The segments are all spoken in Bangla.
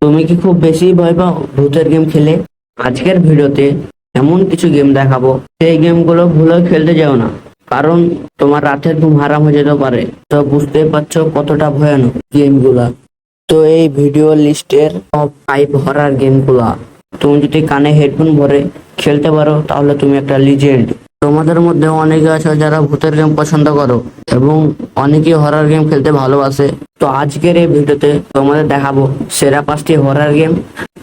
তুমি কি খুব বেশি ভয় পাও ভূতের গেম খেলে? আজকের ভিডিওতে এমন কিছু গেম দেখাবো, সেই গেমগুলো ভুলেও খেলতে যাও না, কারণ তোমার রাতের ঘুম হারাম হয়ে যেতে পারে। তো বুঝতেই পারছো কতটা ভয়ানক গেমগুলা। তো এই ভিডিও লিস্টের টপ 5 হরার গেমগুলা তুমি যদি কানে হেডফোন ভরে খেলতে পারো তাহলে তুমি একটা লিজেন্ড। তোমাদের মধ্যে অনেকে আছে যারা ভূতের গেম পছন্দ করো এবং অনেকেই হরর গেম খেলতে ভালোবাসে। তো আজকের এই ভিডিওতে তোমাদের দেখাবো সেরা 5টি হরর গেম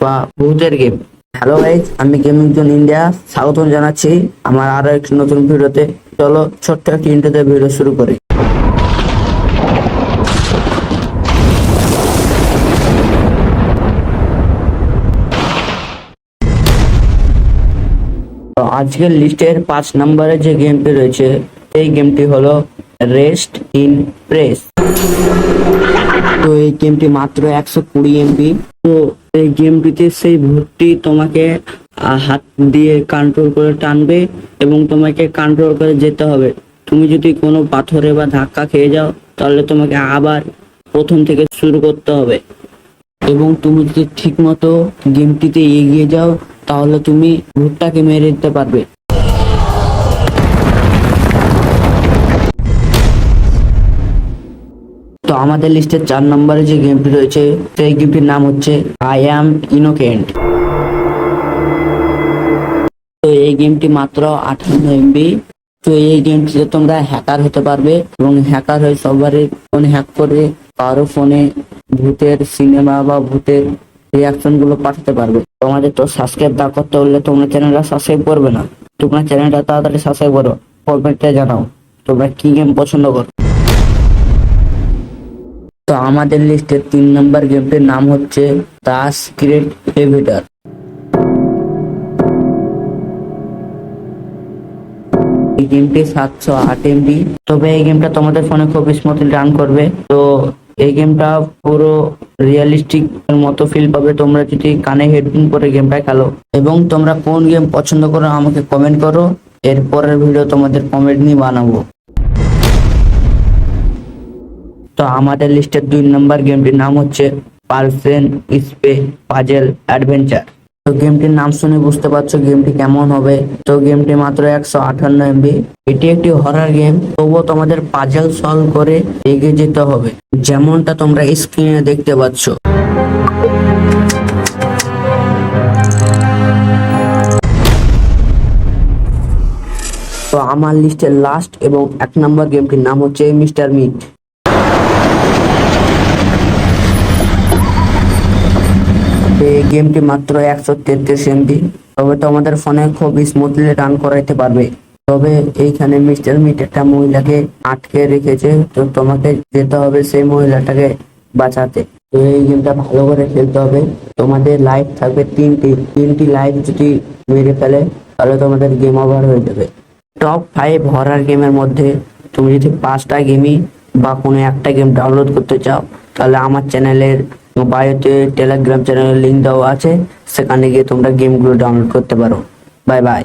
বা ভূতের গেম। হ্যালো গাইজ, আমি গেমিং জোন ইন্ডিয়া স্বাগতম জানাচ্ছি আমার আরো একটি নতুন ভিডিওতে। চলো ছোট্ট একটি ইন্ট্রোতে ভিডিও শুরু করি। তো আজকের লিস্টের 5 নম্বরে যে গেমটি রয়েছে এই গেমটি হলো রেস্ট ইন প্রেস। তো এই গেমটি মাত্র 120 MB। তো এই গেমটিতে সেই ভূতটি তোমাকে হাত দিয়ে কন্ট্রোল করে টানবে এবং তোমাকে কন্ট্রোল করে যেতে হবে। তুমি যদি কোনো পাথরে বা ধাক্কা খেয়ে যাও তাহলে তোমাকে আবার প্রথম থেকে শুরু করতে হবে, এবং তুমি যদি ঠিক মতো গেমটিতে এগিয়ে যাও তাহলে তুমি ভূতটাকে মেরে দিতে পারবে। তো আমাদের লিস্টের 4 নম্বরে যে গেমটি রয়েছে সেই গেমটির নাম হচ্ছে আই অ্যাম ইনোকেন্ট। তো এই গেমটি মাত্র 58 MB। তো এই গেমটিতে তোমরা হ্যাকার হতে পারবে এবং হ্যাকার হয়ে সবারই ফোন হ্যাক করে কারো ফোনে ভূতের সিনেমা বা ভূতের রিয়াকশন গুলো পাঠাতে পারবে। তোমাদের তো সাবস্ক্রাইব না করতে হলে তোমরা চ্যানেলটা সাবস্ক্রাইব করবে না। তোমরা চ্যানেলটা তাড়াতাড়ি সাবস্ক্রাইব করো, কমেন্টে জানাও তোমরা কি গেম পছন্দ করো। তো আমাদের লিস্টের 3 নম্বর গেমটির নাম হচ্ছে দ্য সিক্রেট এলিভেটর। এই গেমটি 708 MB। তবে এই গেমটা তোমাদের ফোনে খুব স্মুথলি রান করবে। তো এই গেমটা পুরো রিয়েলিস্টিক এর মতো ফিল পাবে তোমরা যদি কানে হেডফোন পরে গেমটা খেলো। এবং তোমরা কোন গেম পছন্দ করো আমাকে কমেন্ট করো, এরপরের ভিডিও তোমাদের কমেন্ট নিয়ে বানাবো। তো আমাদের লিস্টের 2 নম্বর গেমটির নাম হচ্ছে পার্সেন স্পে পাজেল অ্যাডভেঞ্চার। তো গেমটির নাম শুনে বুঝতে পারছো গেমটি কেমন হবে। তো গেমটি মাত্র 158 MB। এটি একটি হরর গেম, তবুও তোমাদের পাজেল সলভ করে এগিয়ে যেতে হবে, যেমনটা তোমরা স্ক্রিনে দেখতে পাচ্ছ। তো আমার লিস্টের লাস্ট এবং 1 নম্বর গেমটির নাম হচ্ছে মিস্টার মিট। এই গেমটি মাত্র 133 MB। তবে তোমাদের ফোনে খুব স্মুথলি রান করাইতে পারবে। তবে এইখানে মিস্টার মিট একটা মহিলাকে আটকে রেখেছে, তো তোমাকে যেতে হবে সেই মহিলাটাকে বাঁচাতে। তো এই গেমটা ভালো করে খেলতে হবে। তোমাদের লাইফ থাকবে তিনটি লাইফ যদি মেরে ফেলে তাহলে তোমাদের গেম ওভার হয়ে যাবে। টপ 5 হরর গেমের মধ্যে তুমি যদি 5টা গেমই বা কোনো একটা গেম ডাউনলোড করতে চাও তাহলে আমার চ্যানেলের বায়োতে টেলিগ্রাম চ্যানেলের লিংক দেওয়া আছে, সেখানে গিয়ে তোমরা গেমগুলো ডাউনলোড করতে পারো। Bye bye.